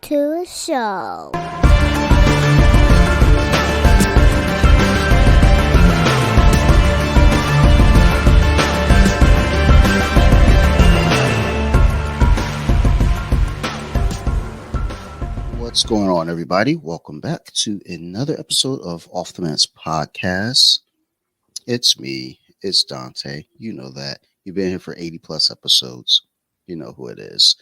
to a show. What's going on, everybody? Welcome back to another episode of Off the Mats Podcast. It's me. It's Dante. You know that. You've been here for 80 plus episodes. You know who it is.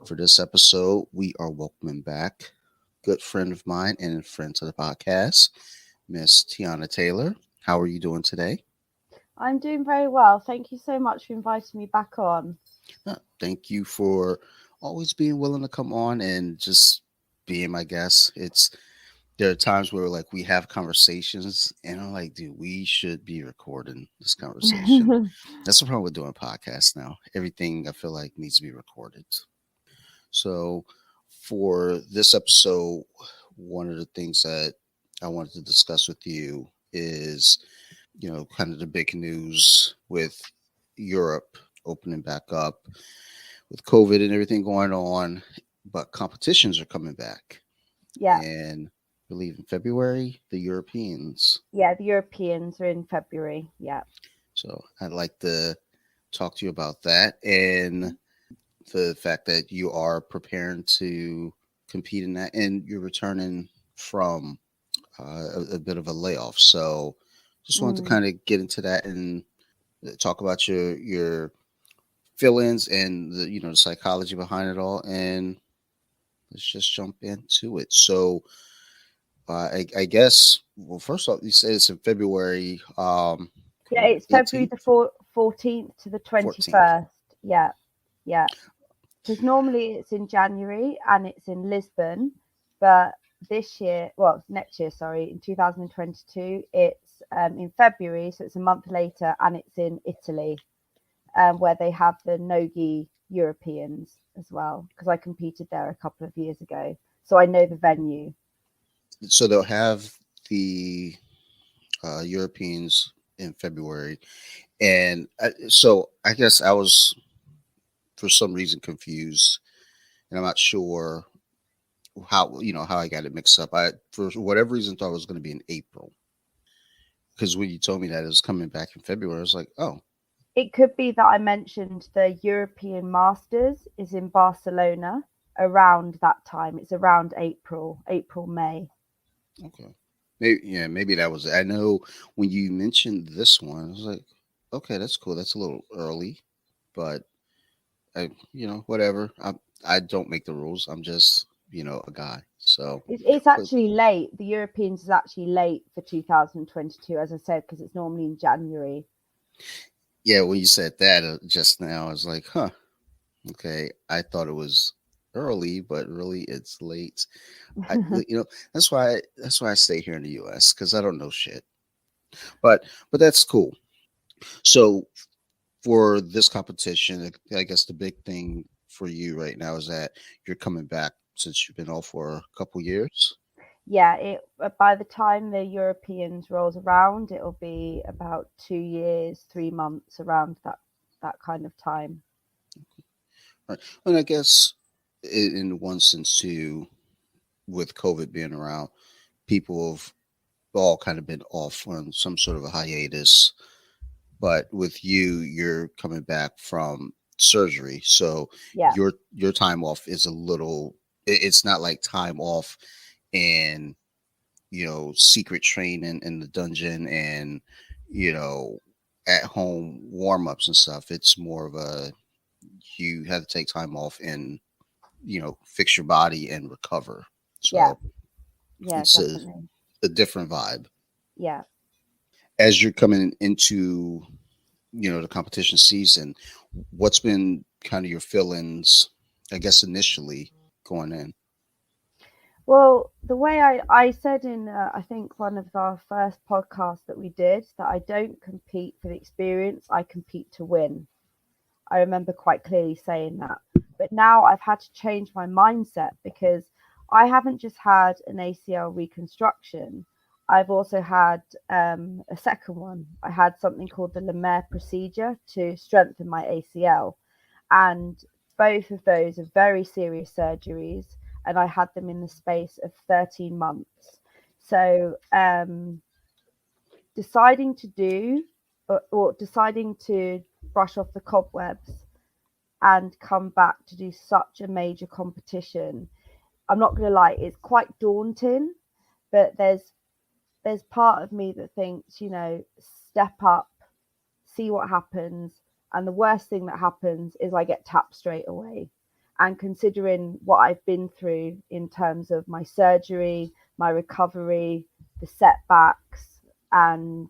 For this episode, we are welcoming back a good friend of mine and a friend to the podcast, Miss Teanna Taylor. How are you doing today? I'm doing very well. Thank you so much for inviting me back on. Thank you for always being willing to come on and just being my guest. There are times where we have conversations and I'm like, dude, we should be recording this conversation. That's the problem with doing podcasts now. Everything I feel like needs to be recorded. So for this episode, one of the things that I wanted to discuss with you is, kind of the big news with Europe opening back up with COVID and everything going on, but competitions are coming back. Yeah. And I believe in February, the Europeans. Yeah, the Europeans are in February. Yeah. So I'd like to talk to you about that and the fact that you are preparing to compete in that and you're returning from a bit of a layoff. So just wanted to kind of get into that and talk about your feelings and the psychology behind it all, and let's just jump into it. So I guess, well, first off, you say it's in February. Yeah, it's February the 14th to the 21st. 14th. Yeah. Because normally it's in January and it's in Lisbon, but next year, in 2022, it's in February, so it's a month later, and it's in Italy, where they have the Nogi Europeans as well, because I competed there a couple of years ago, so I know the venue. So they'll have the Europeans in February, and so I guess I was for some reason confused, and I'm not sure how I got it mixed up. I, for whatever reason, thought it was going to be in April, because when you told me that it was coming back in February, I was like, oh. It could be that I mentioned the European Masters is in Barcelona around that time. It's around April, May. Okay. Maybe that was it. I know when you mentioned this one, I was like, okay, that's cool. That's a little early, but whatever. I don't make the rules. I'm just, a guy. So it's actually late. The Europeans is actually late for 2022, as I said, because it's normally in January. Yeah, when you said that just now, I was like, huh, okay. I thought it was early, but really it's late. That's why I stay here in the US, because I don't know shit. But that's cool. So for this competition, I guess the big thing for you right now is that you're coming back since you've been off for a couple years. Yeah, by the time the Europeans rolls around, it'll be about 2 years, 3 months, around that kind of time. Right. And I guess in one sense too, with COVID being around, people have all kind of been off on some sort of a hiatus. But with you're coming back from surgery, so yeah. your time off is a little. It's not like time off and secret training in the dungeon and at home warm-ups and stuff. It's more of you have to take time off and fix your body and recover. So it's a different vibe. Yeah. As you're coming into the competition season, what's been kind of your feelings, I guess, initially going in? Well, the way I said in, I think one of our first podcasts that we did, that I don't compete for the experience, I compete to win. I remember quite clearly saying that. But now I've had to change my mindset, because I haven't just had an ACL reconstruction. I've also had a second one. I had something called the Lemaire procedure to strengthen my ACL. And both of those are very serious surgeries. and I had them in the space of 13 months. So deciding to do or deciding to brush off the cobwebs and come back to do such a major competition, I'm not going to lie, it's quite daunting, but there's part of me that thinks, you know, step up, see what happens, and the worst thing that happens is I get tapped straight away. And considering what I've been through in terms of my surgery, my recovery, the setbacks, and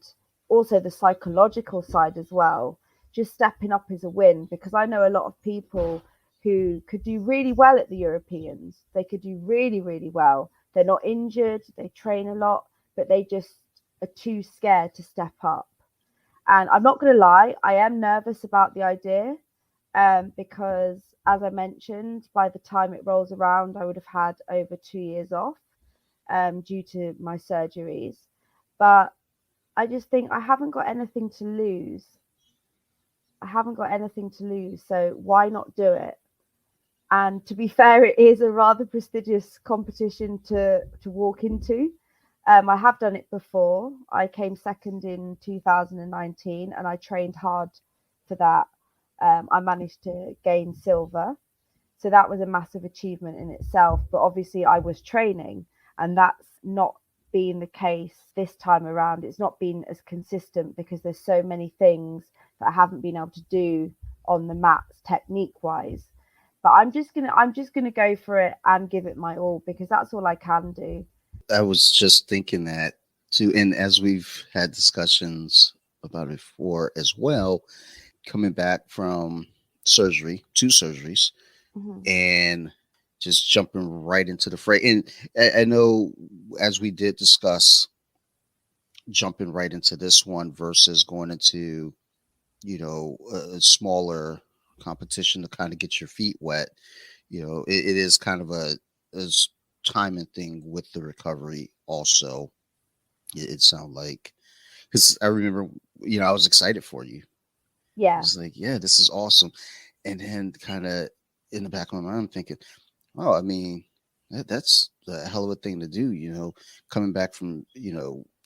also the psychological side as well, just stepping up is a win, because I know a lot of people who could do really well at the Europeans. They could do really, really well. They're not injured, they train a lot, but they just are too scared to step up. And I'm not going to lie, I am nervous about the idea, because, as I mentioned, by the time it rolls around, I would have had over 2 years off, due to my surgeries. But I just think I haven't got anything to lose. I haven't got anything to lose. So why not do it? And to be fair, it is a rather prestigious competition to walk into. I have done it before. I came second in 2019 and I trained hard for that. I managed to gain silver. So that was a massive achievement in itself. But obviously, I was training, and that's not been the case this time around. It's not been as consistent because there's so many things that I haven't been able to do on the mats technique wise. But I'm just gonna go for it and give it my all, because that's all I can do. I was just thinking that too, and as we've had discussions about it before as well, coming back from two surgeries, Mhm. and just jumping right into the fray. And I know, as we did discuss, jumping right into this one versus going into, a smaller competition to kind of get your feet wet. It is kind of a timing thing with the recovery also. It sounds like, because I remember, I was excited for you. Yeah, It's like, yeah, this is awesome. And then kind of in the back of my mind, I'm thinking, oh, I mean, that's a hell of a thing to do, coming back from,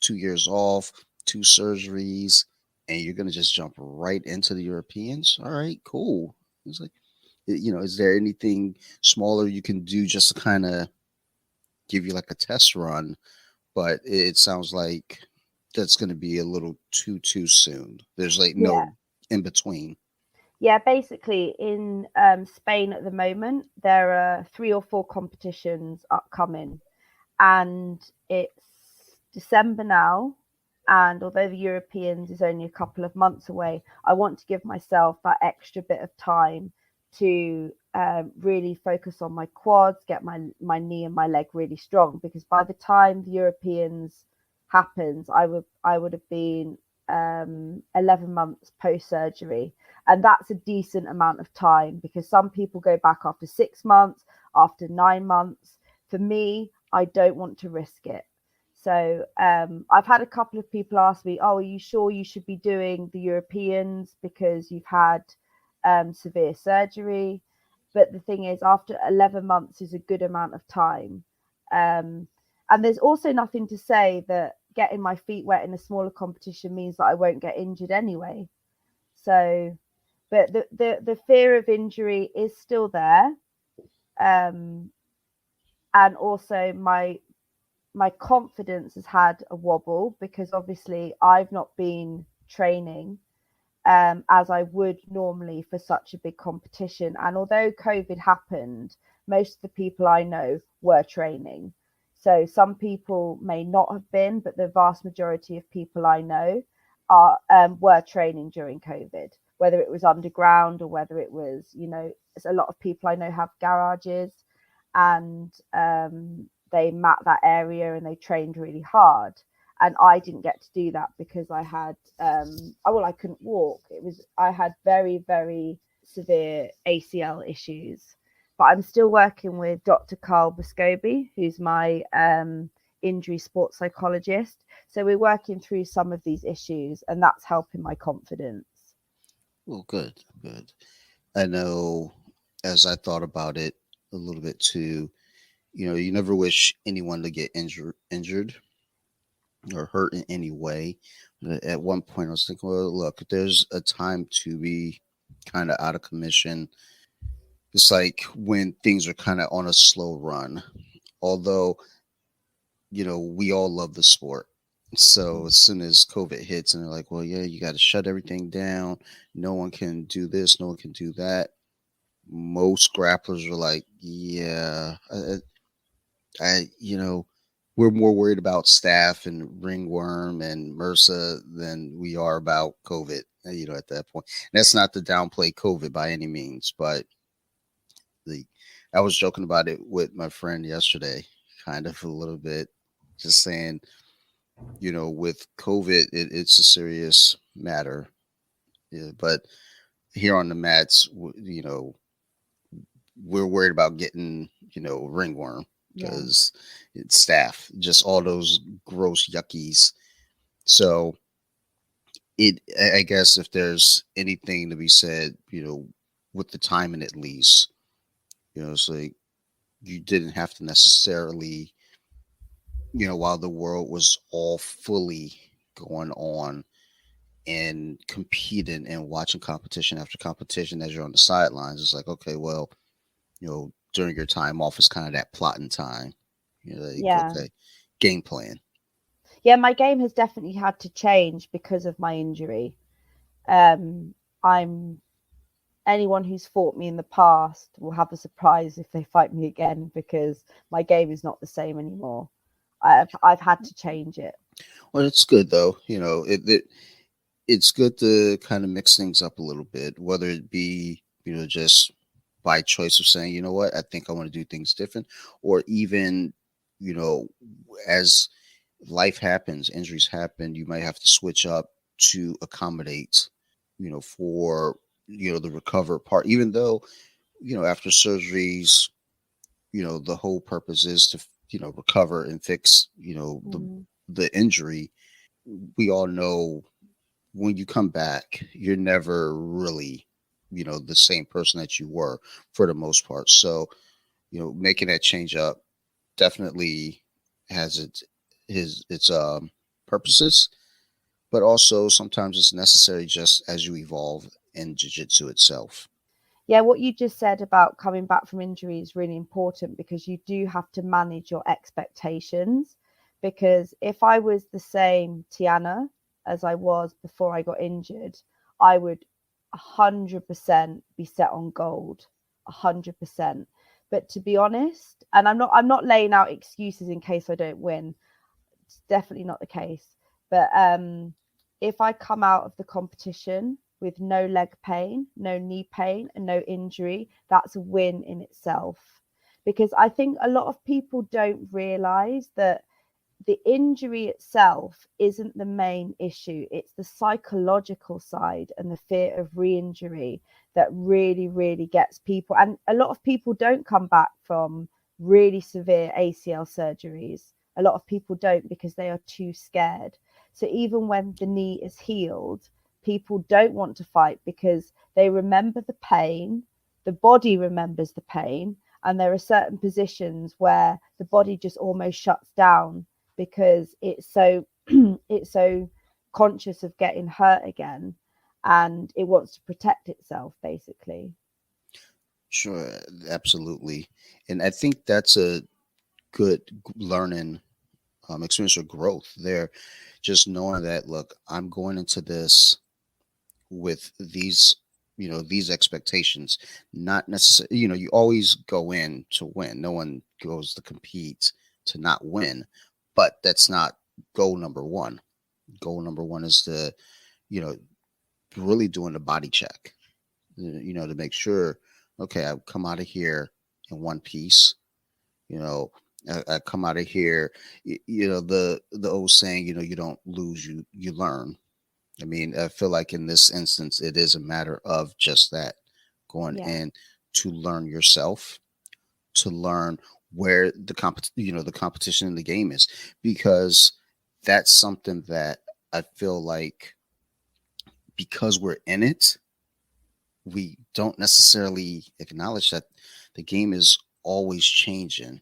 2 years off, two surgeries, and you're going to just jump right into the Europeans. All right, cool. It's like, is there anything smaller you can do just to kind of give you like a test run? But it sounds like that's going to be a little too soon. There's like yeah, no in between. yeah. Basically, in Spain at the moment, there are 3 or 4 competitions upcoming, and it's December now. And although the Europeans is only a couple of months away, I want to give myself that extra bit of time to really focus on my quads, get my knee and my leg really strong. Because by the time the Europeans happens, I would have been 11 months post surgery, and that's a decent amount of time, because some people go back after 6 months, after 9 months. For me, I don't want to risk it. So I've had a couple of people ask me, "Oh, are you sure you should be doing the Europeans because you've had severe surgery?" But the thing is, after 11 months is a good amount of time. Um, and there's also nothing to say that getting my feet wet in a smaller competition means that I won't get injured anyway. So, but the fear of injury is still there. Um, and also my confidence has had a wobble, because obviously I've not been training as I would normally for such a big competition. And although COVID happened, most of the people I know were training. So some people may not have been, but the vast majority of people I know are were training during COVID, whether it was underground or whether it was, a lot of people I know have garages, and they map that area and they trained really hard. And I didn't get to do that because I had I couldn't walk. I had very, very severe ACL issues. But I'm still working with Dr. Carl Bescoby, who's my injury sports psychologist. So we're working through some of these issues, and that's helping my confidence. Well, good, good. I know, as I thought about it a little bit too, You never wish anyone to get injured or hurt in any way. But at one point, I was thinking, well, look, there's a time to be kind of out of commission. It's like when things are kind of on a slow run. Although, we all love the sport. So Mm. as soon as COVID hits and they're like, well, yeah, you got to shut everything down. No one can do this. No one can do that. Most grapplers are like, yeah, we're more worried about staph and ringworm and MRSA than we are about COVID. At that point, and that's not to downplay COVID by any means, but the I was joking about it with my friend yesterday, kind of a little bit, just saying, with COVID, it's a serious matter. Yeah, but here on the mats, we're worried about getting, ringworm Yeah. because it's staph, just all those gross yuckies. So I guess if there's anything to be said, with the timing at least, it's like you didn't have to necessarily, while the world was all fully going on and competing and watching competition after competition as you're on the sidelines, it's like, okay, well, during your time off is kind of that plotting time. Like, Yeah. okay, game plan. Yeah, my game has definitely had to change because of my injury. I'm Anyone who's fought me in the past will have a surprise if they fight me again because my game is not the same anymore. I've had to change it. Well, it's good though. It's good to kind of mix things up a little bit, whether it be, just by choice of saying, you know what, I think I want to do things different, or even, you know, as life happens, injuries happen, you might have to switch up to accommodate, for, the recover part, even though, after surgeries, the whole purpose is to, recover and fix, Mm. the injury. We all know when you come back, you're never really, the same person that you were for the most part. So, making that change up definitely has its purposes, but also sometimes it's necessary just as you evolve in jiu-jitsu itself. Yeah, what you just said about coming back from injury is really important because you do have to manage your expectations. Because if I was the same Teanna as I was before I got injured, I would 100% be set on gold, 100%. But to be honest, and I'm not laying out excuses in case I don't win. It's definitely not the case. But if I come out of the competition with no leg pain, no knee pain, and no injury, that's a win in itself. Because I think a lot of people don't realize that the injury itself isn't the main issue. It's the psychological side and the fear of re injury that really, really gets people. And a lot of people don't come back from really severe ACL surgeries. A lot of people don't because they are too scared. So even when the knee is healed, people don't want to fight because they remember the pain, the body remembers the pain, and there are certain positions where the body just almost shuts down because it's so it's so conscious of getting hurt again and it wants to protect itself basically. Sure, absolutely. And I think that's a good learning experience or growth there. Just knowing that, look, I'm going into this with these expectations, not necessarily, you always go in to win. No one goes to compete to not win, but that's not goal number one. Goal number one is to, you know really doing the body check, to make sure, okay, I come out of here in one piece. you know I come out of here, the old saying, you don't lose, you learn. I mean, I feel like in this instance, it is a matter of just that, going Yeah. in to learn yourself, to learn where the competition in the game is, because that's something that I feel like, because we're in it, we don't necessarily acknowledge that the game is always changing.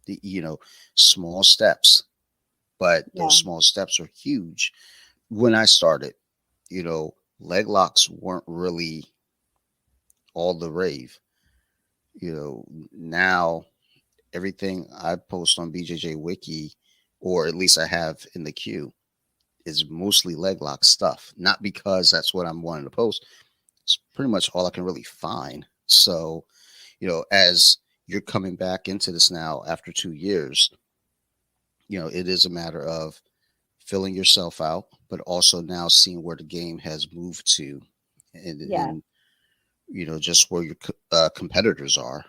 the, small steps, but those Yeah. small steps are huge. When I started, leg locks weren't really all the rave. Now everything I post on BJJ Wiki, or at least I have in the queue, is mostly leg lock stuff. Not because that's what I'm wanting to post. It's pretty much all I can really find. So, as you're coming back into this now after 2 years, it is a matter of filling yourself out, but also now seeing where the game has moved to, Yeah. and just where your competitors are.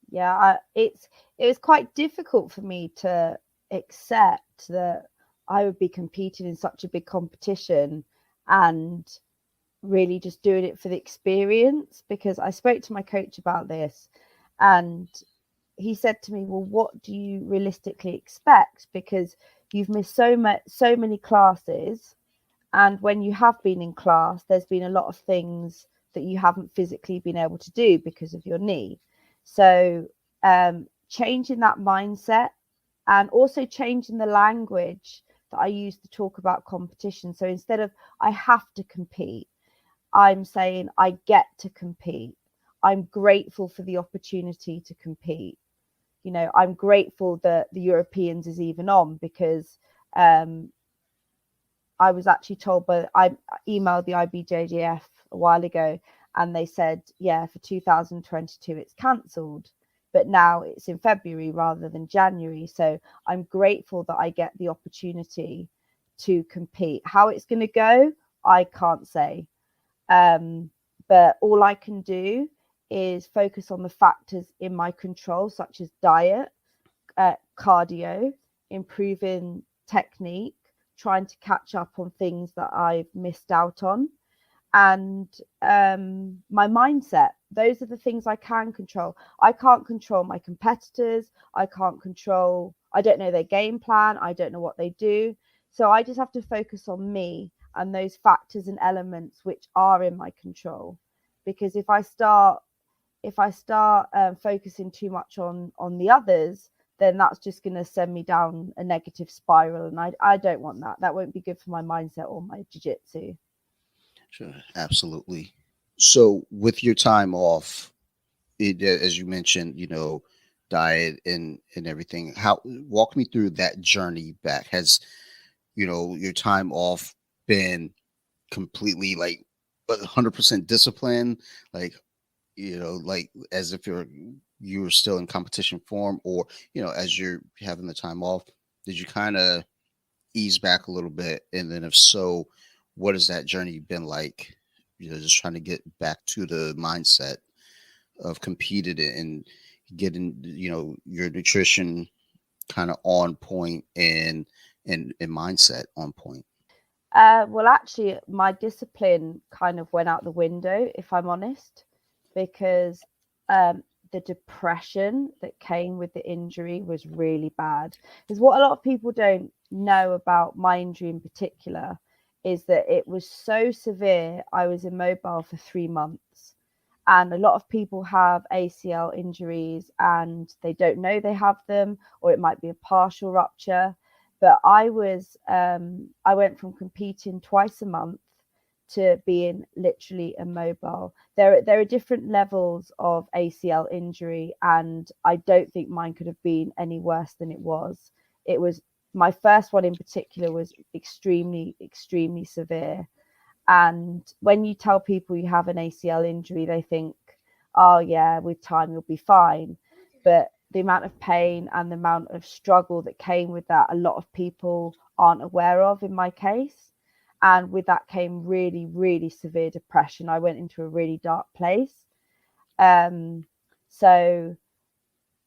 Yeah, it was quite difficult for me to accept that I would be competing in such a big competition and really just doing it for the experience, because I spoke to my coach about this, and he said to me, well, what do you realistically expect, because you've missed so many classes, and when you have been in class, there's been a lot of things that you haven't physically been able to do because of your knee. So changing that mindset, and also changing the language that I use to talk about competition. So instead of I have to compete, I'm saying I get to compete. I'm grateful for the opportunity to compete. I'm grateful that the Europeans is even on, because um, I was actually told, but I emailed the IBJJF a while ago, and they said, yeah, for 2022 it's cancelled, but now it's in February rather than January. So I'm grateful that I get the opportunity to compete. How it's going to go, I can't say. But all I can do is focus on the factors in my control, such as diet, cardio, improving technique, trying to catch up on things that I've missed out on, and my mindset. Those are the things I can control. I can't control my competitors. I don't know their game plan. I don't know what they do. So I just have to focus on me and those factors and elements which are in my control. Because if I start focusing too much on the others, then that's just going to send me down a negative spiral, and I don't want that. That won't be good for my mindset or my jiu-jitsu. Sure, absolutely. So, with your time off, as you mentioned, diet and everything. How walk me through that journey back? Has your time off been completely like 100% discipline, like like as if you were still in competition form, or as you're having the time off, did you kind of ease back a little bit, and then if so, what has that journey been like? Just trying to get back to the mindset of competed and getting your nutrition kind of on point, and mindset on point. Well, actually, my discipline kind of went out the window, if I'm honest, because the depression that came with the injury was really bad. Because what a lot of people don't know about my injury in particular is that it was so severe, I was immobile for 3 months. And a lot of people have ACL injuries and they don't know they have them, or it might be a partial rupture. But I went from competing twice a month to being literally immobile. There are different levels of ACL injury, and I don't think mine could have been any worse than it was. It was My first one in particular was extremely, extremely severe. And when you tell people you have an ACL injury, they think, oh, yeah, with time you'll be fine. But the amount of pain and the amount of struggle that came with that, a lot of people aren't aware of in my case. And with that came really, really severe depression. I went into a really dark place. Um, so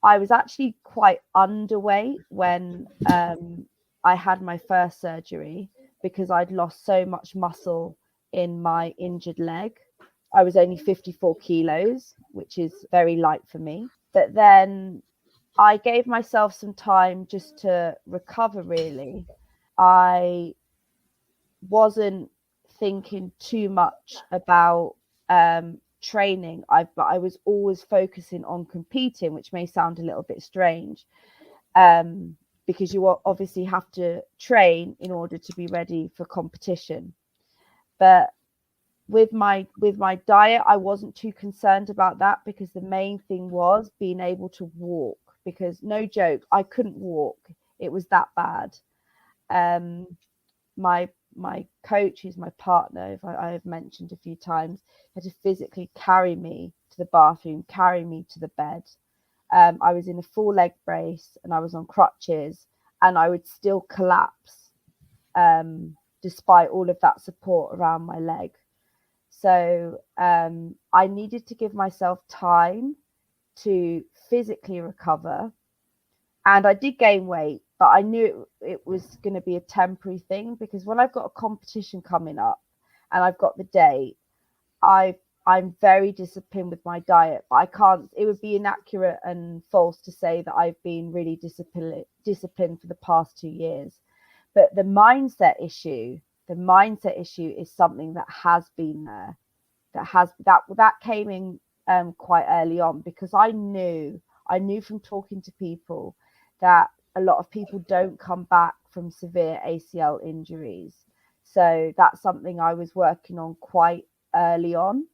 I was actually quite underweight when I had my first surgery, because I'd lost so much muscle in my injured leg. I was only 54 kilos, which is very light for me. But then I gave myself some time just to recover, really. I wasn't thinking too much about training. But I was always focusing on competing, which may sound a little bit strange. because you obviously have to train in order to be ready for competition. But with my diet, I wasn't too concerned about that, because the main thing was being able to walk, because no joke, I couldn't walk. It was that bad. My coach, who's my partner, if I have mentioned a few times, had to physically carry me to the bathroom, carry me to the bed. I was in a full leg brace and I was on crutches, and I would still collapse despite all of that support around my leg. So I needed to give myself time to physically recover. And I did gain weight, but I knew it was going to be a temporary thing, because when I've got a competition coming up and I've got the date, I'm very disciplined with my diet. But I can't, it would be inaccurate and false to say that I've been really disciplined for the past 2 years. But the mindset issue is something that has been there. That came in quite early on, because I knew from talking to people that a lot of people don't come back from severe ACL injuries. So that's something I was working on quite early on.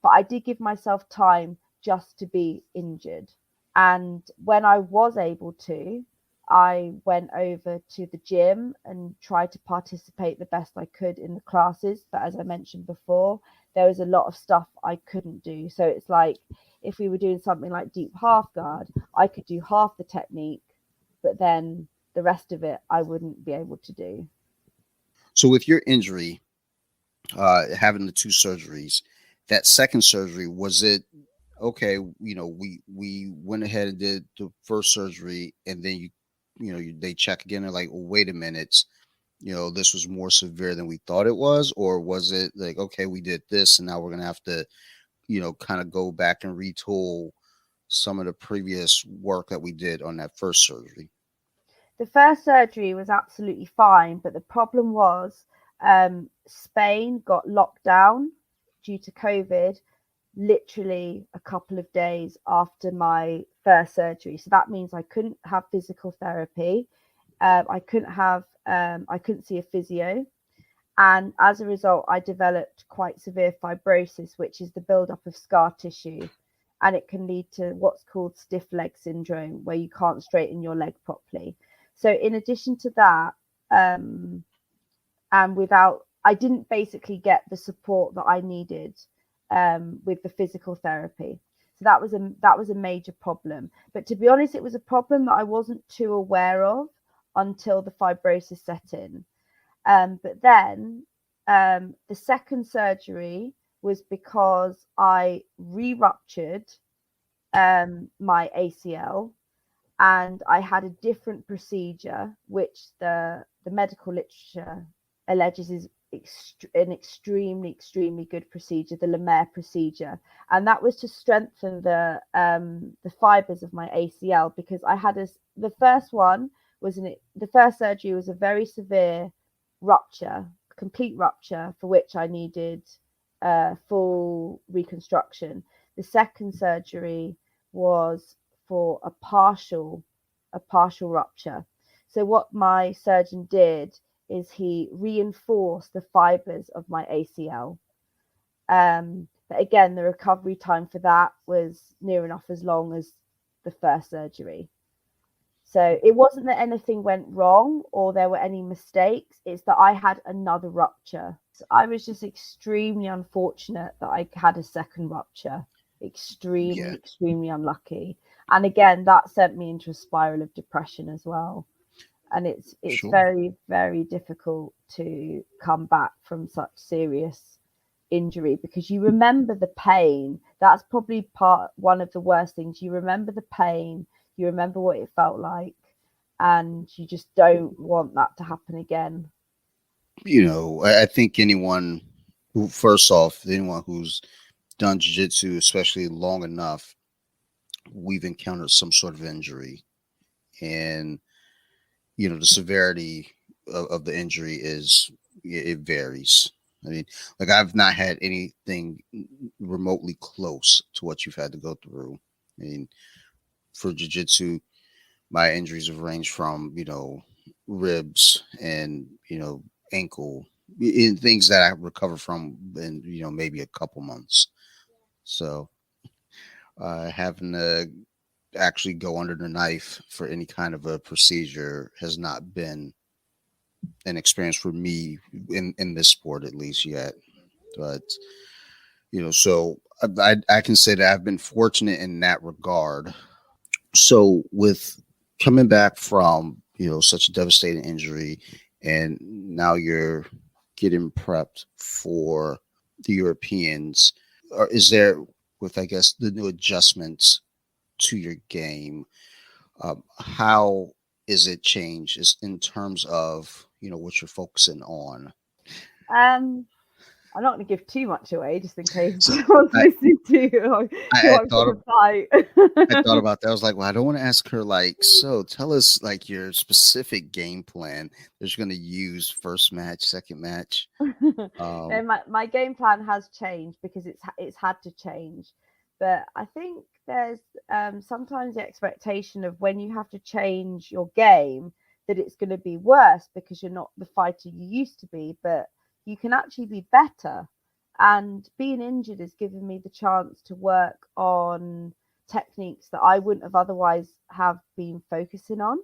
But I did give myself time just to be injured. And when I was able to, I went over to the gym and tried to participate the best I could in the classes. But as I mentioned before, there was a lot of stuff I couldn't do. So it's like, if we were doing something like deep half guard, I could do half the technique, but then the rest of it I wouldn't be able to do. So with your injury, having the two surgeries, that second surgery, was it okay? We went ahead and did the first surgery, and then they check again and like, oh, wait a minute, this was more severe than we thought it was, or was it like, okay, we did this, and now we're gonna have to, kind of go back and retool some of the previous work that we did on that first surgery? The first surgery was absolutely fine, but the problem was Spain got locked down due to COVID literally a couple of days after my first surgery. So that means I couldn't have physical therapy. I couldn't see a physio. And as a result, I developed quite severe fibrosis, which is the buildup of scar tissue. And it can lead to what's called stiff leg syndrome, where you can't straighten your leg properly. So in addition to that, and I didn't basically get the support that I needed with the physical therapy. So that was a major problem. But to be honest, it was a problem that I wasn't too aware of until the fibrosis set in. But then the second surgery was because I re-ruptured my ACL, and I had a different procedure, which the medical literature alleges is an extremely good procedure, the Lemaire procedure, and that was to strengthen the fibers of my ACL, because I had the first surgery was a very severe rupture, complete rupture, for which I needed full reconstruction. The second surgery was for a partial rupture. So what my surgeon did is he reinforced the fibers of my ACL. But again, the recovery time for that was near enough as long as the first surgery. So it wasn't that anything went wrong or there were any mistakes. It's that I had another rupture. So I was just extremely unfortunate that I had a second rupture. Yeah, Extremely unlucky. And again, that sent me into a spiral of depression as well. And it's sure. very, very difficult to come back from such serious injury, because you remember the pain. That's probably one of the worst things. You remember the pain, you remember what it felt like, and you just don't want that to happen again. I think first off, anyone who's done jiu-jitsu, especially long enough, we've encountered some sort of injury, and the severity of the injury it varies. I mean, like, I've not had anything remotely close to what you've had to go through. I mean, for jiu-jitsu, my injuries have ranged from, ribs and, ankle, in things that I recover from in, maybe a couple months. So having to actually go under the knife for any kind of a procedure has not been an experience for me in this sport, at least yet. But, so I can say that I've been fortunate in that regard. So with coming back from, such a devastating injury, and now you're getting prepped for the Europeans, or is there, with, I guess, the new adjustments to your game, how is it changed is in terms of, what you're focusing on? Um, I'm not going to give too much away, just in case So anyone's I, listening to who I I'm thought going of, to fight. I thought about that. I was like, well, I don't want to ask her, like, so tell us, like, your specific game plan that you're going to use first match, second match. No, my game plan has changed because it's had to change. But I think there's sometimes the expectation of when you have to change your game that it's going to be worse because you're not the fighter you used to be, but you can actually be better. And being injured has given me the chance to work on techniques that I wouldn't have otherwise have been focusing on.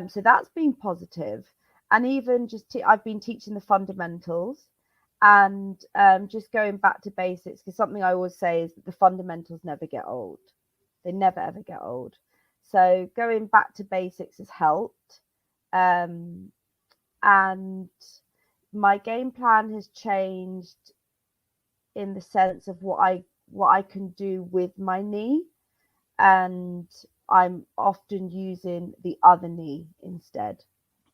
So that's been positive. And even just I've been teaching the fundamentals and just going back to basics, because something I always say is that the fundamentals never get old. They never ever get old. So going back to basics has helped. Um, and my game plan has changed in the sense of what I can do with my knee, and I'm often using the other knee instead.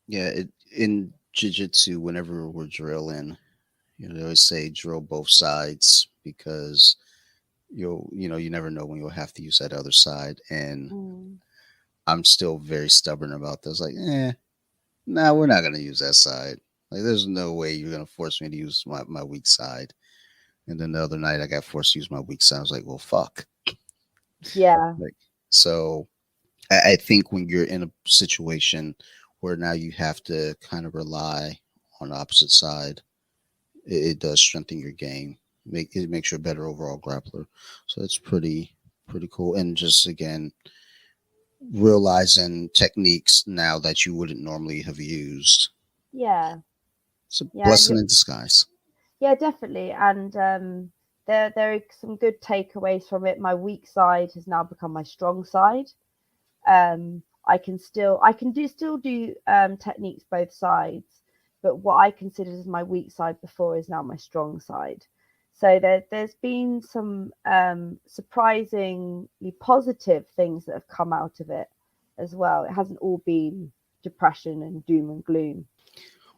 Yeah, in jiu-jitsu, whenever we're drilling, they always say drill both sides because you never know when you'll have to use that other side. And Mm. I'm still very stubborn about this. Like, nah, we're not gonna use that side. Like, there's no way you're gonna force me to use my weak side. And then the other night, I got forced to use my weak side. I was like, well, fuck. Yeah, Like, so I think when you're in a situation where now you have to kind of rely on the opposite side, it does strengthen your game. It makes you a better overall grappler. So it's pretty cool. And just again, realizing techniques now that you wouldn't normally have used. yeah, It's a yeah, and blessing in disguise. yeah, definitely. And there are some good takeaways from it. My weak side has now become my strong side. I can still do techniques both sides, but what I considered as my weak side before is now my strong side. So there's been some surprisingly positive things that have come out of it as well. It hasn't all been depression and doom and gloom.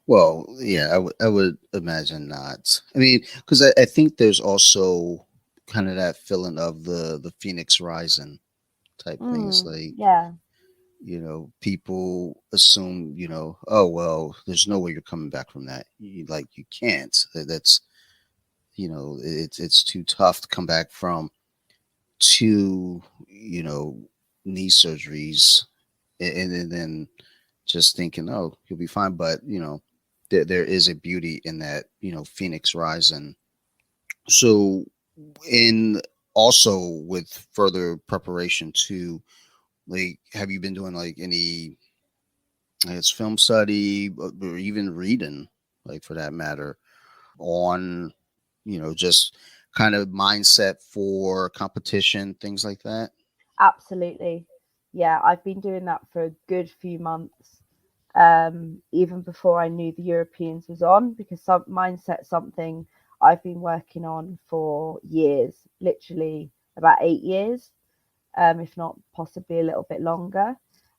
Well, yeah, I would imagine not. I mean, because I think there's also kind of that feeling of the phoenix rising type thing. It's like, Yeah, people assume, oh well, there's no way you're coming back from that. Like, you can't. That's, it's too tough to come back from two, knee surgeries, and then just thinking, oh, you'll be fine. But there is a beauty in that, phoenix rising. So, in also with further preparation to, like, have you been doing like any, I guess, film study, or even reading, like, for that matter, on, just kind of mindset for competition, things like that? absolutely. Yeah, I've been doing that for a good few months, even before I knew the Europeans was on, because mindset something I've been working on for years, literally about 8 years, if not possibly a little bit longer.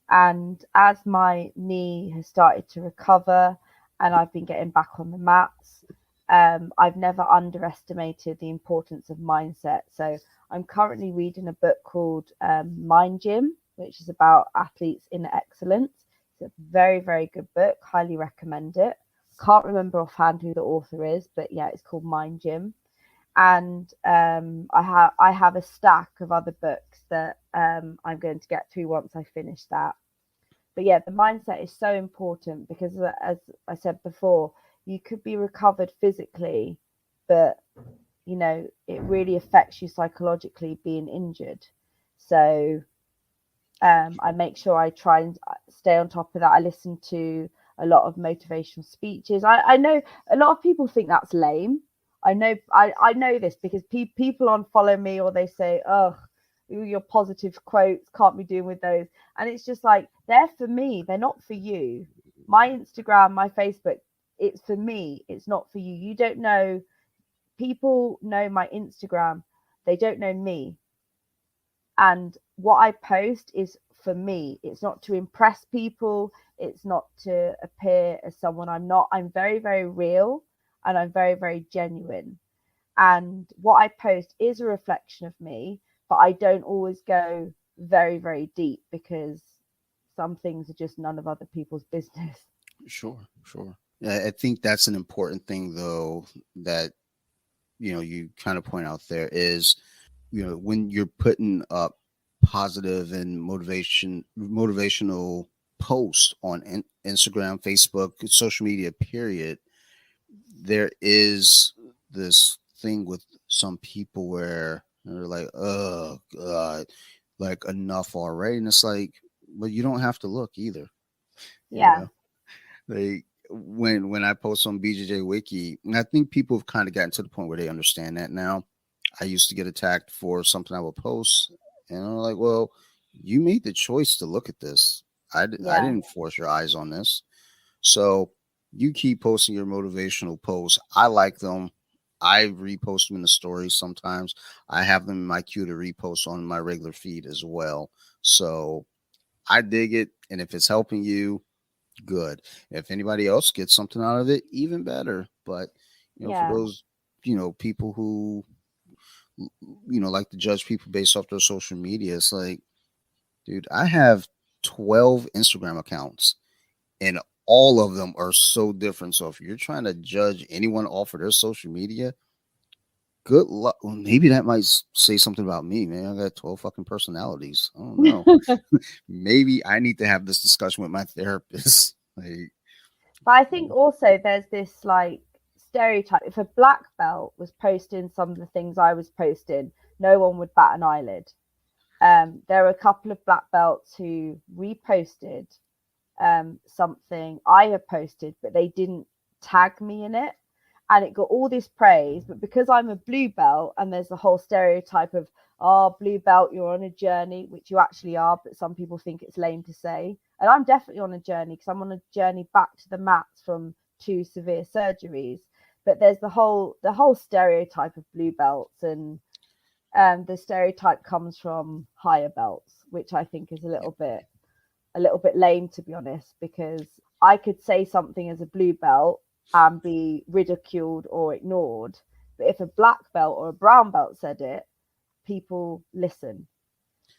And as my knee has started to recover and I've been getting back on the mats, I've never underestimated the importance of mindset. So I'm currently reading a book called Mind Gym, which is about athletes in excellence. It's a very, very good book. Highly recommend it. Can't remember offhand who the author is, but yeah, it's called Mind Gym. And I have a stack of other books that I'm going to get through once I finish that. But yeah, the mindset is so important because, as I said before, you could be recovered physically, but it really affects you psychologically being injured. So I make sure I try and stay on top of that. I listen to a lot of motivational speeches. I know a lot of people think that's lame. I know this because people unfollow me, or they say, "Oh, your positive quotes, can't be doing with those." And it's just like, they're for me, they're not for you. My Instagram, my Facebook, it's for me, it's not for you. You don't know. People know my Instagram, they don't know me. And what I post is for me. It's not to impress people, it's not to appear as someone I'm not. I'm very, very real, and I'm very, very genuine. And what I post is a reflection of me, but I don't always go very, very deep because some things are just none of other people's business. Sure, sure. I think that's an important thing, though, that you kind of point out there is, when you're putting up positive and motivational posts on Instagram, Facebook, social media, period, there is this thing with some people where they're like, oh God, like enough already. And it's like, but you don't have to look either, you Yeah, know? Like when I post on BJJ Wiki, and I think people have kind of gotten to the point where they understand that now. I used to get attacked for something I would post, and I'm like, well, you made the choice to look at this. I yeah, didn't force your eyes on this. So you keep posting your motivational posts. I like them. I repost them in the stories sometimes. I have them in my queue to repost on my regular feed as well. So I dig it. And if it's helping you, good. If anybody else gets something out of it, even better. But, for yeah, those, people who, like to judge people based off their social media, it's like, dude, I have 12 Instagram accounts and all of them are so different. So if you're trying to judge anyone off of their social media, good luck. Well, maybe that might say something about me, man. I got 12 fucking personalities. I don't know. Maybe I need to have this discussion with my therapist. Like, but I think also there's this like stereotype. If a black belt was posting some of the things I was posting, no one would bat an eyelid. There were a couple of black belts who reposted something I had posted, but they didn't tag me in it. And it got all this praise. But because I'm a blue belt, and there's the whole stereotype of, oh, blue belt, you're on a journey, which you actually are, but some people think it's lame to say. And I'm definitely on a journey because I'm on a journey back to the mats from 2 severe surgeries. But there's the whole stereotype of blue belts, and the stereotype comes from higher belts, which I think is a little bit lame, to be honest, because I could say something as a blue belt and be ridiculed or ignored. But if a black belt or a brown belt said it, people listen.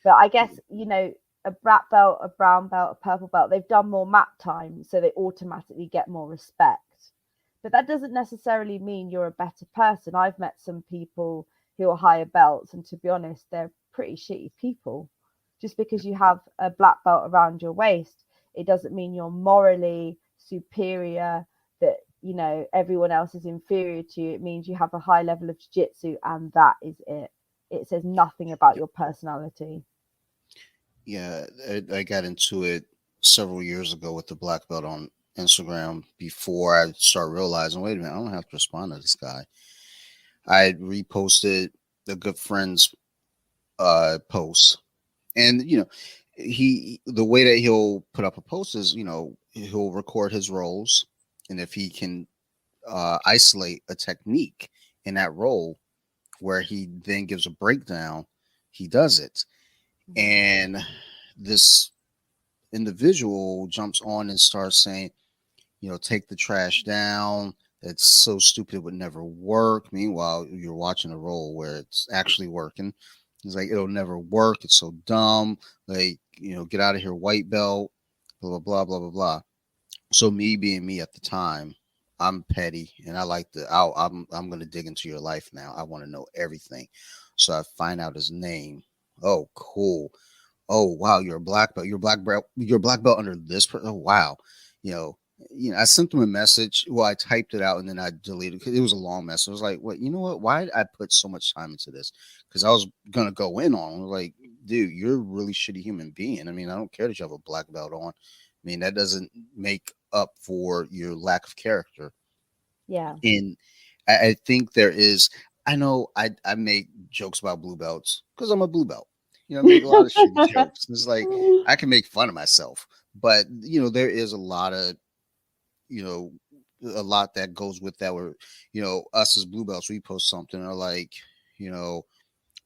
But I guess, a black belt, a brown belt, a purple belt, they've done more mat time, so they automatically get more respect. But that doesn't necessarily mean you're a better person. I've met some people who are higher belts, and to be honest, they're pretty shitty people. Just because you have a black belt around your waist, it doesn't mean you're morally superior, that everyone else is inferior to you. It means you have a high level of jiu-jitsu, and that is it. It says nothing about your personality. yeah, I got into it several years ago with the black belt on Instagram before I start realizing, wait a minute, I don't have to respond to this guy. I reposted a good friend's post, and the way that he'll put up a post is, he'll record his rolls, and if he can isolate a technique in that role where he then gives a breakdown, he does it. Mhm. And this individual jumps on and starts saying, take the trash down. That's so stupid. It would never work. Meanwhile, you're watching a role where it's actually working. He's like, it'll never work. It's so dumb. Like, get out of here, white belt, blah, blah, blah, blah, blah, blah. So me being me at the time, I'm petty and I like to, I'm going to dig into your life now. I want to know everything. So I find out his name. Oh, cool. Oh, wow, you're a black belt. You're a black belt under this person. Oh, wow. You know, I sent them a message. Well, I typed it out and then I deleted it because it was a long message. I was like, what? You know what? Why did I put so much time into this? Because I was gonna go in on. Like, dude, you're a really shitty human being. I mean, I don't care that you have a black belt on. I mean, that doesn't make up for your lack of character. Yeah. And I think there is. I know I make jokes about blue belts because I'm a blue belt. I make a lot of shitty jokes. It's like I can make fun of myself, but there is a lot of you know a lot that goes with that. Where us as blue belts, we post something or like you know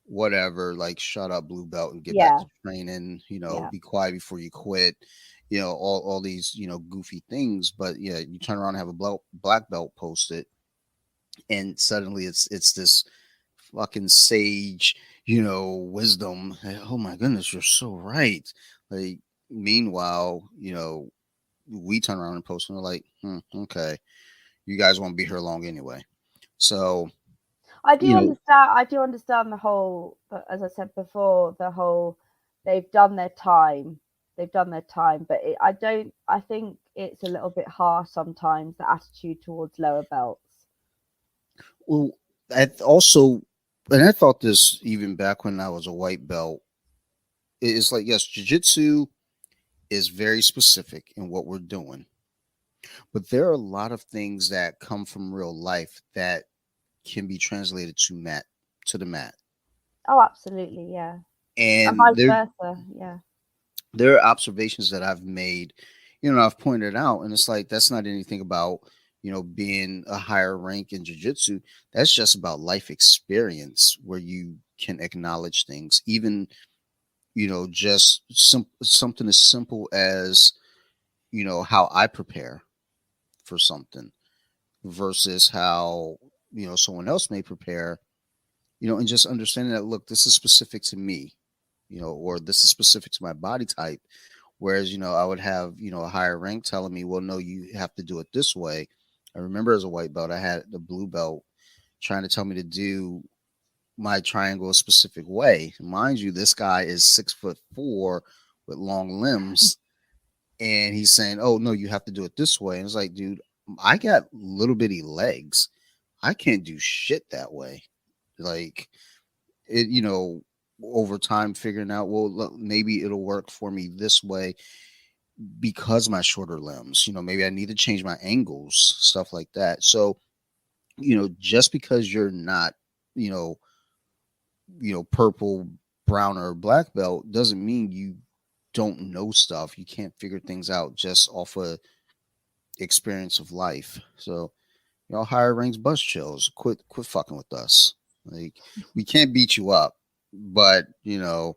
whatever, like shut up blue belt and get back Yeah. to training. Yeah. Be quiet before you quit. All these goofy things, but yeah, you turn around and have a black belt post it and suddenly it's this fucking sage, wisdom. Oh my goodness, you're so right. Like, meanwhile, we turn around and post and we're like, okay, you guys won't be here long anyway. So, you know, I do understand the whole, as I said before, the whole they've done their time. They've done their time, but I don't. I think it's a little bit harsh sometimes, the attitude towards lower belts. well, I also, and I thought this even back when I was a white belt. It's like, yes, jujitsu is very specific in what we're doing, but there are a lot of things that come from real life that can be translated to the mat. Oh, absolutely, yeah, and And vice there versa, yeah. there are observations that I've made, I've pointed out, and it's like that's not anything about, being a higher rank in jiu-jitsu. That's just about life experience where you can acknowledge things, even, just something as simple as, how I prepare for something versus how, someone else may prepare, and just understanding that, look, this is specific to me, or this is specific to my body type. Whereas, I would have, a higher rank telling me, well, no, you have to do it this way. I remember as a white belt, I had the blue belt trying to tell me to do my triangle a specific way. Mind you, this guy is 6'4" with long limbs. And he's saying, oh, no, you have to do it this way. And it's like, dude, I got little bitty legs. I can't do shit that way. Like, it, over time figuring out, well, look, maybe it'll work for me this way because my shorter limbs, maybe I need to change my angles, stuff like that. So, just because you're not, you know, purple, brown, or black belt doesn't mean you don't know stuff. You can't figure things out just off of experience of life. So, higher ranks bus chills. Quit fucking with us. Like, we can't beat you up, but I'm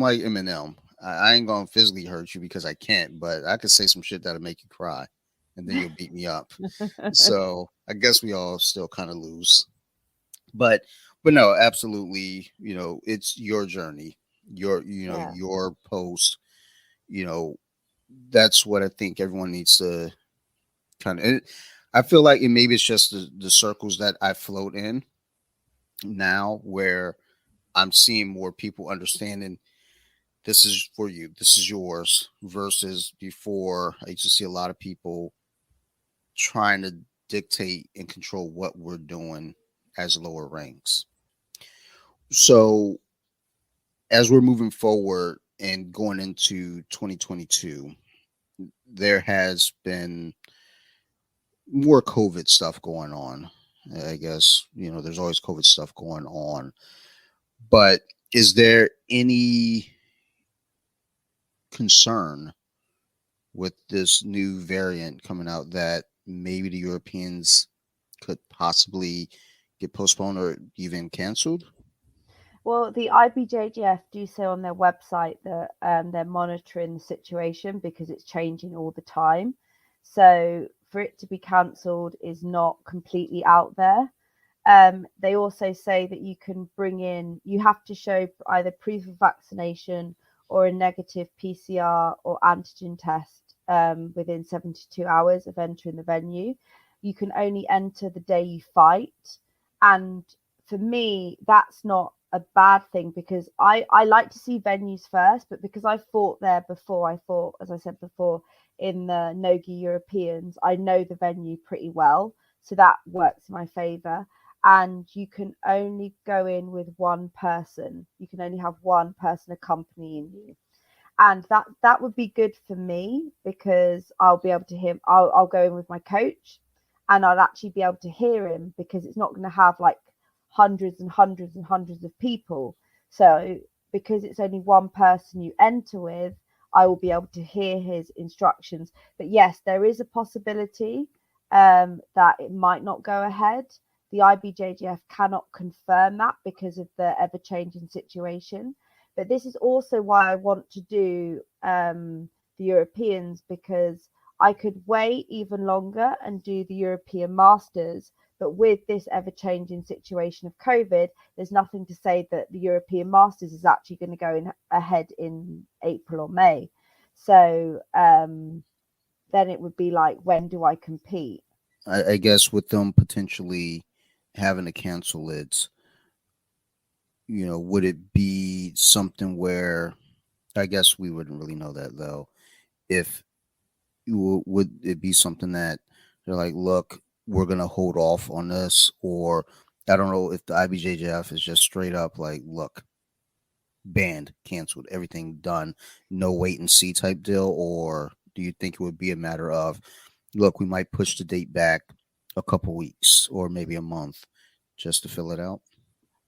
like Eminem. I ain't gonna physically hurt you because I can't, but I could say some shit that'll make you cry, and then you'll beat me up. So I guess we all still kind of lose. But no, absolutely. It's your journey, Yeah. your post. You know, that's what I think everyone needs to kind of. I feel like it maybe it's just the circles that I float in now, where I'm seeing more people understanding this is for you, this is yours, versus before I used to see a lot of people trying to dictate and control what we're doing as lower ranks. So as we're moving forward and going into 2022, there has been more COVID stuff going on. I guess, there's always COVID stuff going on. But is there any concern with this new variant coming out that maybe the Europeans could possibly get postponed or even canceled? Well, the IBJJF do say on their website that they're monitoring the situation because it's changing all the time. So for it to be cancelled is not completely out there. They also say that you have to show either proof of vaccination or a negative PCR or antigen test within 72 hours of entering the venue. You can only enter the day you fight. And for me, that's not a bad thing, because I like to see venues first, but because I fought there before, as I said before, in the Nogi Europeans, I know the venue pretty well, so that works in my favour. And you can only go in with one person. You can only have one person accompanying you, and that would be good for me, because I'll be able to hear. I'll go in with my coach, and I'll actually be able to hear him, because it's not going to have like hundreds and hundreds and hundreds of people. So because it's only one person you enter with, I will be able to hear his instructions. But yes, there is a possibility that it might not go ahead. The IBJJF cannot confirm that because of the ever-changing situation. But this is also why I want to do the Europeans, because I could wait even longer and do the European Masters. But with this ever-changing situation of COVID, there's nothing to say that the European Masters is actually going to go in ahead in April or May. So then it would be like, when do I compete? I guess with them potentially having to cancel it, would it be something where, I guess we wouldn't really know that though, if would it be something that they're like, look, we're gonna hold off on this, or I don't know if the IBJJF is just straight up like, look, banned, canceled, everything done, no wait and see type deal, or do you think it would be a matter of, look, we might push the date back a couple weeks or maybe a month just to fill it out?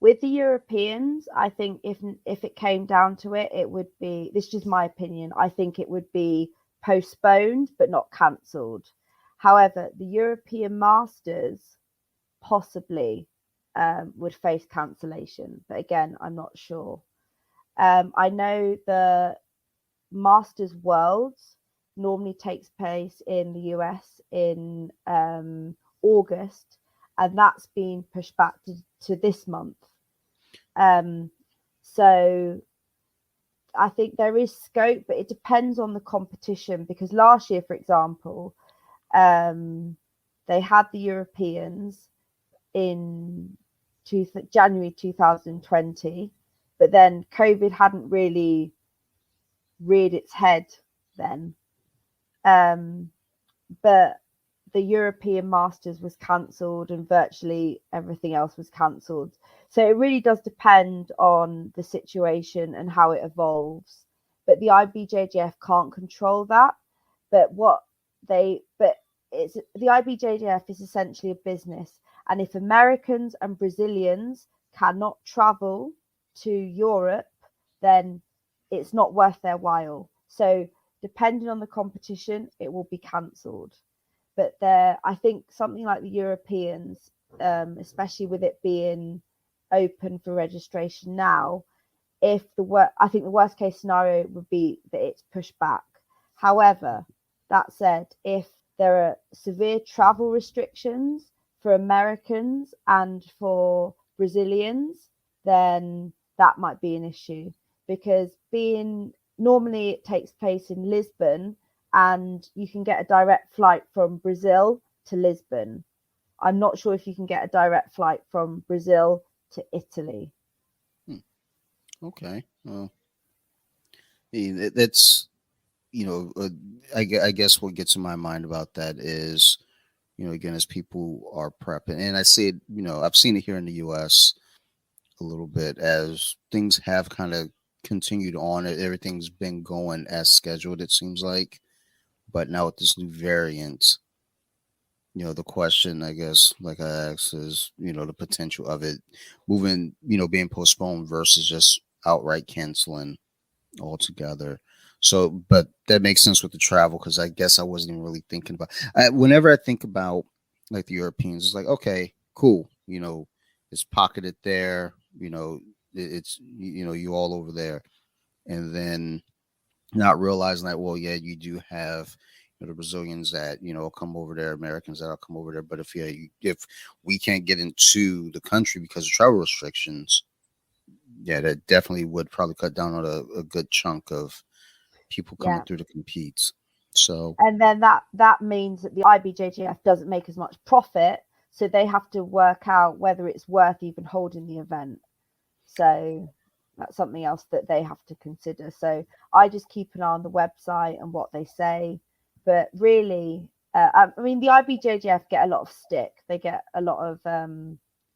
With the Europeans, I think if it came down to it, it would be, this is just my opinion, I think it would be postponed but not cancelled. However, the European Masters possibly would face cancellation, but again, I'm not sure. I know the Masters Worlds normally takes place in the US in August, and that's been pushed back to this month. So I think there is scope, but it depends on the competition, because last year, for example, they had the Europeans in January 2020, but then COVID hadn't really reared its head then. But the European Masters was cancelled, and virtually everything else was cancelled. So it really does depend on the situation and how it evolves. But the IBJJF can't control that. But it's the IBJJF is essentially a business, and if Americans and Brazilians cannot travel to Europe, then it's not worth their while. So depending on the competition, it will be cancelled. But I think something like the Europeans, especially with it being open for registration now, I think the worst case scenario would be that it's pushed back. However, that said, if there are severe travel restrictions for Americans and for Brazilians, then that might be an issue, because normally it takes place in Lisbon, and you can get a direct flight from Brazil to Lisbon. I'm not sure if you can get a direct flight from Brazil to Italy. Okay. Well, that's, I guess what gets in my mind about that is, again, as people are prepping, and I see it, I've seen it here in the US a little bit as things have kind of continued on. Everything's been going as scheduled, it seems like. But now with this new variant, the question, I guess, like I asked, is, the potential of it moving, being postponed versus just outright canceling altogether. So, but that makes sense with the travel, because I guess I wasn't even really thinking about. Whenever I think about like the Europeans, it's like, okay, cool, it's pocketed there, it's you all over there, and then not realizing that, well, yeah, you do have the Brazilians that come over there, Americans that'll come over there, but if we can't get into the country because of travel restrictions, yeah, that definitely would probably cut down on a good chunk of people coming Yeah. through to compete. So, And then that means that the IBJJF doesn't make as much profit, so they have to work out whether it's worth even holding the event. So that's something else that they have to consider. So I just keep an eye on the website and what they say. But really, I mean, the IBJJF get a lot of stick. They get a lot of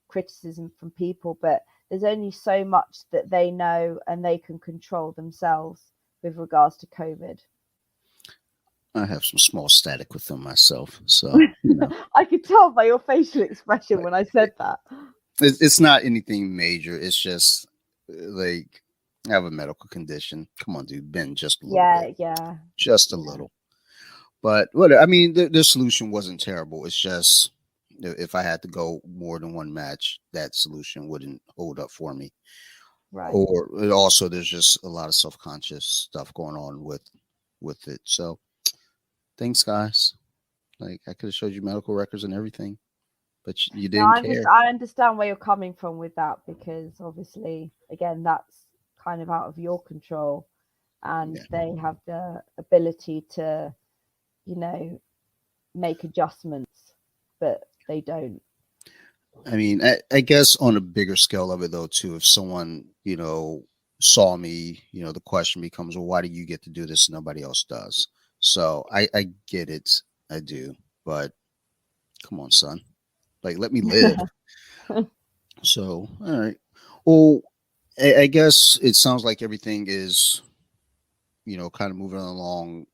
criticism from people, but there's only so much that they know and they can control themselves with regards to COVID. I have some small static with them myself, so I could tell by your facial expression when I said that. It's not anything major. It's just like I have a medical condition. Come on, dude, bend just a little bit, just a little. But what I mean, the solution wasn't terrible. It's just if I had to go more than one match, that solution wouldn't hold up for me. Right. Or also, there's just a lot of self-conscious stuff going on with it. So, thanks, guys. Like I could have showed you medical records and everything, but you didn't care. I understand where you're coming from with that, because obviously, again, that's kind of out of your control, and they have the ability to, make adjustments, but they don't. I mean, I guess on a bigger scale of it, though, too, if someone, saw me, the question becomes, well, why do you get to do this and nobody else does? So I get it. I do. But come on, son. Like, let me live. So, all right. Well, I guess it sounds like everything is, kind of moving along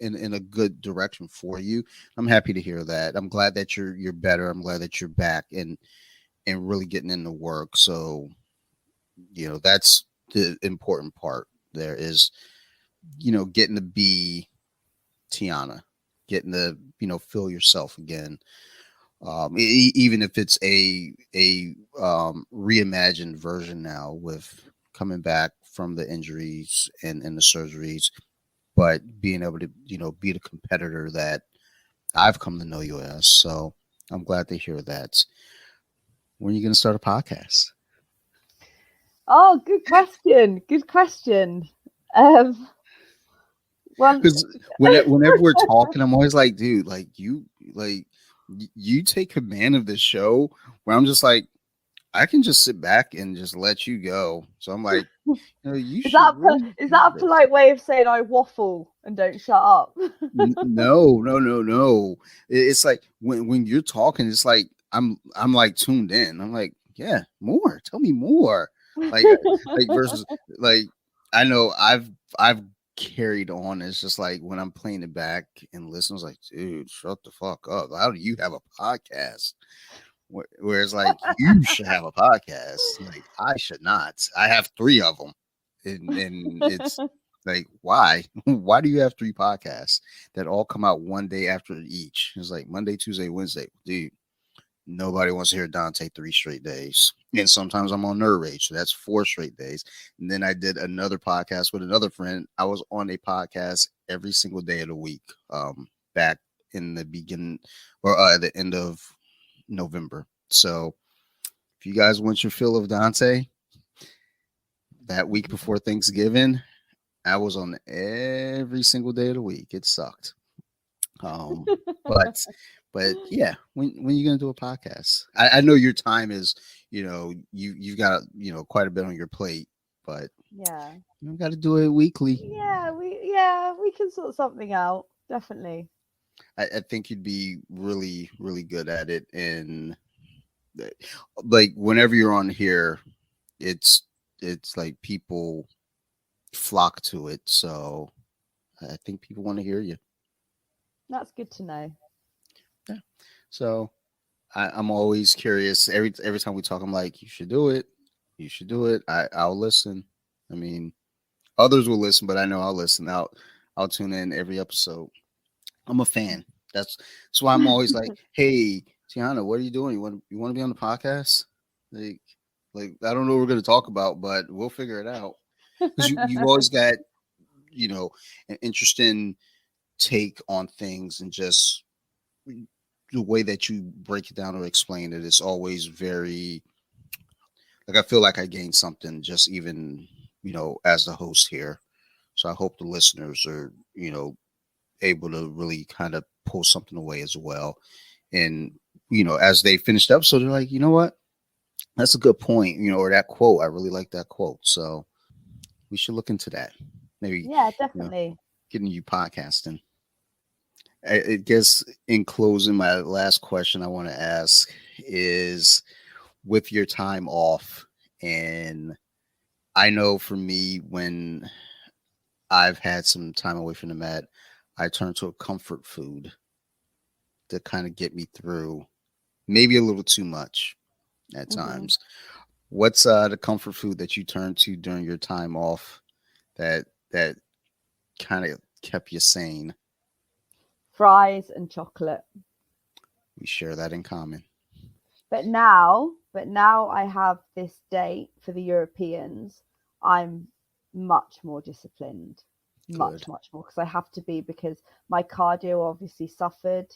in a good direction for you. I'm happy to hear that. I'm glad that you're better. I'm glad that you're back and really getting into work. So, that's the important part. There is, getting to be Teanna, getting to feel yourself again. Even if it's a reimagined version now with coming back from the injuries and the surgeries, but being able to be the competitor that I've come to know you as. So I'm glad to hear that. When are you going to start a podcast? Oh, good question. Good question. Well, because whenever we're talking, I'm always like, dude, you take command of this show. Where I'm just like, I can just sit back and just let you go. So I'm like, you is that a polite way of saying I waffle and don't shut up? No. It's like when you're talking, it's like I'm like tuned in. I'm like, yeah, more. Tell me more. Like versus like I know I've carried on. It's just like when I'm playing it back and listening, I was like, dude, shut the fuck up. How do you have a podcast? Whereas like you should have a podcast. Like I should not. I have 3 of them. And it's like, why? Why do you have 3 podcasts that all come out one day after each? It's like Monday, Tuesday, Wednesday. Dude, nobody wants to hear Dante 3 straight days. And sometimes I'm on Nerd Rage, so that's 4 straight days. And then I did another podcast with another friend. I was on a podcast every single day of the week, back in the beginning or the end of November. So if you guys want your fill of Dante, that week before Thanksgiving, I was on every single day of the week. It sucked. But yeah, when you gonna do a podcast? I know your time is, you've got quite a bit on your plate, but yeah, you got to do it weekly. Yeah, we can sort something out, definitely. I think you'd be really, really good at it, and like whenever you're on here, it's like people flock to it. So I think people want to hear you. That's good to know. Yeah. So I'm always curious. Every time we talk, I'm like, you should do it. You should do it. I'll listen. I mean, others will listen, but I know I'll listen. I'll tune in every episode. I'm a fan. That's why I'm always like, hey, Teanna, what are you doing? You want to be on the podcast? Like I don't know what we're going to talk about, but we'll figure it out. Because you've always got, an interesting take on things, and just the way that you break it down or explain it. It's always very, like, I feel like I gained something just even, as the host here. So I hope the listeners are, able to really kind of pull something away as well. And, as they finished up, so they're like, you know what? That's a good point, or that quote. I really like that quote. So we should look into that. Maybe, Yeah, you know, definitely. getting you podcasting. I guess in closing, my last question I want to ask is, with your time off, and I know for me, when I've had some time away from the mat, I turn to a comfort food to kind of get me through, maybe a little too much at Hmm. times. What's the comfort food that you turn to during your time off that kind of kept you sane? Fries and chocolate. We share that in common. But now I have this date for the Europeans. I'm much more disciplined, Good. much more, because I have to be, because my cardio obviously suffered,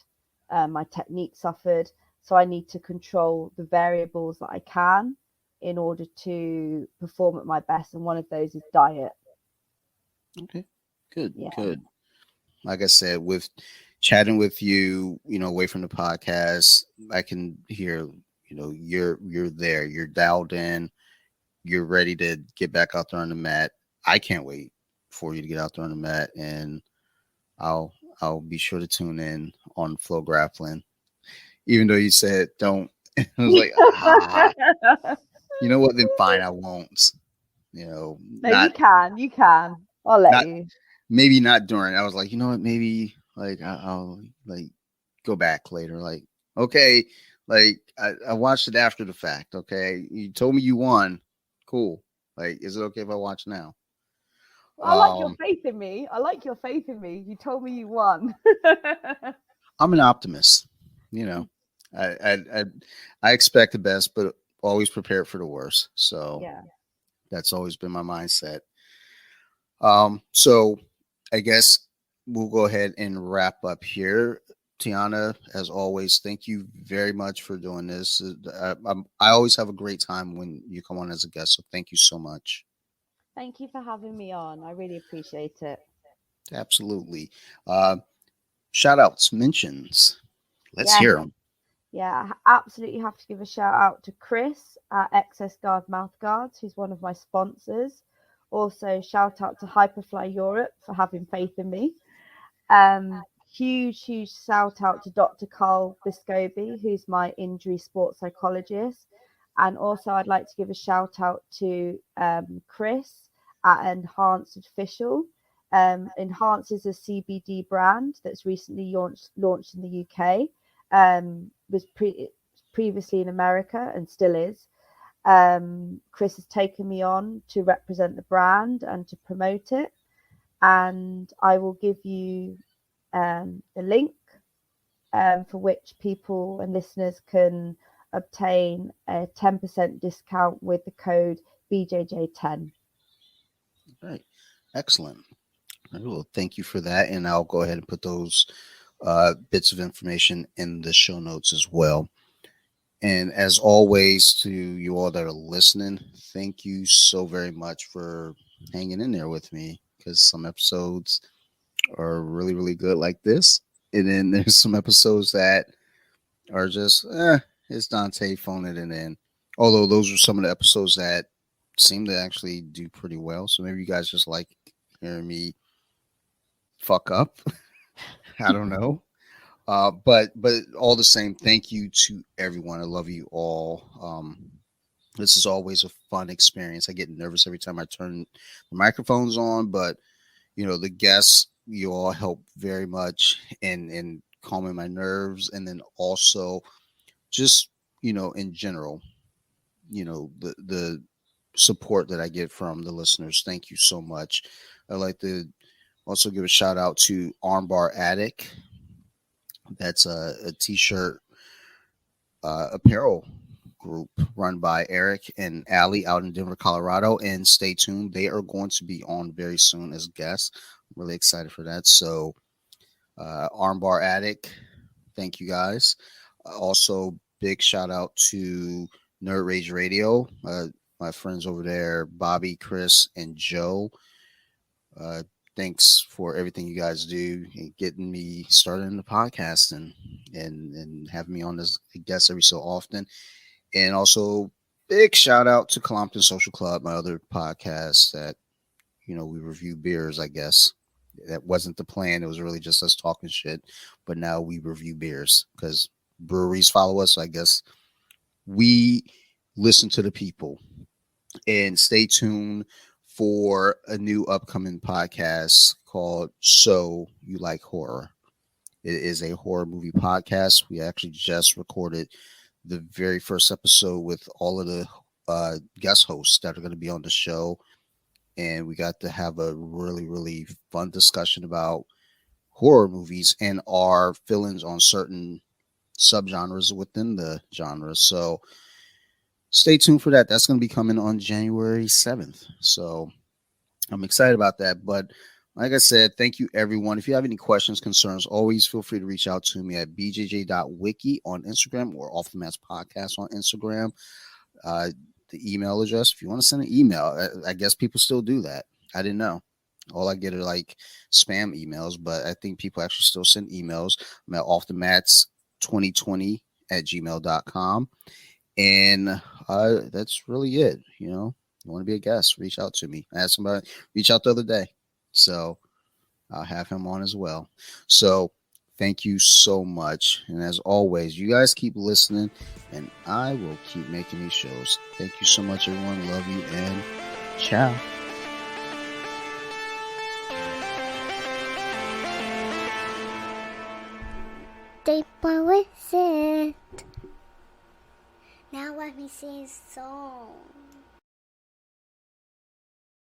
my technique suffered, so I need to control the variables that I can in order to perform at my best, and one of those is diet. Okay. Good. Yeah, Good. Like I said, with chatting with you, away from the podcast, I can hear, you're there, you're dialed in, you're ready to get back out there on the mat. I can't wait for you to get out there on the mat, and I'll I'll be sure to tune in on Flow Grappling. Even though you said don't, I was like, you know what? Then fine, I won't. no, you Not can, you can. I'll let not you. maybe not during. I was like, you know what? Maybe like I'll like go back later. Like, okay, like I watched it after the fact. Okay, you told me you won. Cool. Like, is it okay if I watch now? I like your Um, faith in me. I like your faith in me. You told me you won. I'm an optimist. You know, I I I, I expect the best, but always prepared for the worst. So Yeah. that's always been my mindset. So I guess we'll go ahead and wrap up here. Teanna, as always, thank you very much for doing this. I always have a great time when you come on as a guest, so thank you so much. Thank you for having me on. I really appreciate it. Absolutely. Uh, Shout outs, mentions. Let's Yes. hear them. Yeah, I absolutely have to give a shout out to Chris at Excess Guard Mouth Guards, who's one of my sponsors. Also, shout out to Hyperfly Europe for having faith in me. Huge shout out to Dr. Carl Bescoby, who's my injury sports psychologist. And also, I'd like to give a shout out to Chris at Enhanced Official. Enhance is a CBD brand that's recently launched in the UK. Was previously in America and still is. Chris has taken me on to represent the brand and to promote it, and I will give you the link for which people and listeners can obtain a 10% discount with the code BJJ10. Right. Excellent. Well, thank you for that. And I'll go ahead and put those bits of information in the show notes as well. And as always, to you all that are listening, thank you so very much for hanging in there with me, because some episodes are really, really good like this. And then there's some episodes that are just, it's Dante phoning it in. Although those are some of the episodes that seem to actually do pretty well. So maybe you guys just like hearing me fuck up. I don't know. But all the same, thank you to everyone. I love you all. This is always a fun experience. I get nervous every time I turn the microphones on, but the guests, you all help very much in calming my nerves, and then also just in general, the support that I get from the listeners. Thank you so much. I'd like to also give a shout out to Armbar Attic. That's a t-shirt apparel group run by Eric and Allie out in Denver, Colorado. And stay tuned. They are going to be on very soon as guests. I'm really excited for that. So, Armbar Attic, thank you guys. Also, big shout out to Nerd Rage Radio. My friends over there, Bobby, Chris, and Joe. Uh, Thanks for everything you guys do and getting me started in the podcast and having me on as a guest every so often. And also big shout out to Colompton Social Club, my other podcast that, we review beers, I guess. That wasn't the plan. It was really just us talking shit. But now we review beers because breweries follow us. So I guess we listen to the people. And stay tuned for a new upcoming podcast called So You Like Horror. It is a horror movie podcast. We actually just recorded the very first episode with all of the guest hosts that are going to be on the show. And we got to have a really, really fun discussion about horror movies and our feelings on certain subgenres within the genre. So stay tuned for that. That's going to be coming on January 7th. So I'm excited about that. But like I said, thank you, everyone. If you have any questions, concerns, always feel free to reach out to me at bjj.wiki on Instagram or Off the Mats Podcast on Instagram. The email address, if you want to send an email, I guess people still do that. I didn't know. All I get are like spam emails, but I think people actually still send emails. I'm at offthemats2020 at gmail.com. And that's really it. You want to be a guest, reach out to me. I had somebody reach out the other day. So I'll have him on as well. So thank you so much. And as always, you guys keep listening and I will keep making these shows. Thank you so much, everyone. Love you and ciao. Deep with it. Now let me sing a song.